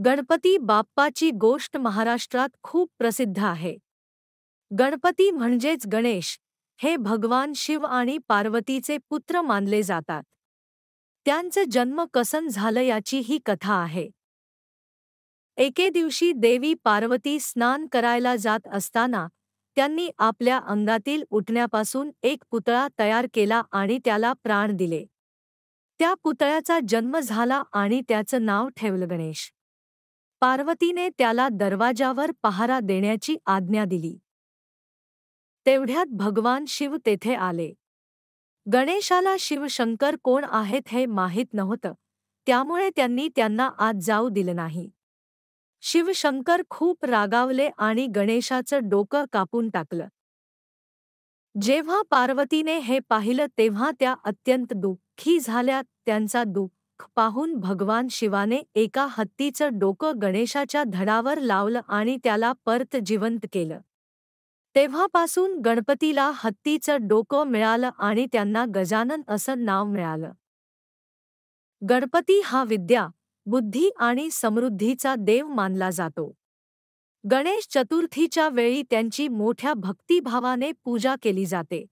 गणपती बाप्पाची गोष्ट महाराष्ट्रात खूप प्रसिद्ध आहे. गणपती म्हणजेच गणेश, हे भगवान शिव आणि पार्वतीचे पुत्र मानले जातात. त्यांचा जन्म कसं झालं याची ही कथा आहे. एके दिवशी देवी पार्वती स्नान करायला जात असताना त्यांनी आपल्या अंगातील उटण्यापासून एक पुतळा तयार केला आणि त्याला प्राण दिले. त्या पुतळ्याचा जन्म झाला आणि त्याचं नाव ठेवलं गणेश. पार्वतीने त्याला दरवाजावर पहारा देण्याची आज्ञा दिली. तेवढ्यात भगवान शिव तेथे आले. गणेशाला शिवशंकर कोण आहेत हे माहीत नव्हतं, त्यामुळे त्यांनी त्यांना आत जाऊ दिलं नाही. शिवशंकर खूप रागावले आणि गणेशाचं डोकं कापून टाकलं. जेव्हा पार्वतीने हे पाहिलं तेव्हा त्या अत्यंत दुःखी झाल्या. त्यांचा दुःख पाहून भगवान शिवाने एका हत्तीचं डोकं गणेशाच्या धडावर लावलं आणि त्याला परत जिवंत केलं. तेव्हापासून गणपतीला हत्तीचं डोकं मिळालं आणि त्यांना गजानन असं नाव मिळालं. गणपती हा विद्या, बुद्धी आणि समृद्धीचा देव मानला जातो. गणेश चतुर्थीच्या वेळी त्यांची मोठ्या भक्तिभावाने पूजा केली जाते.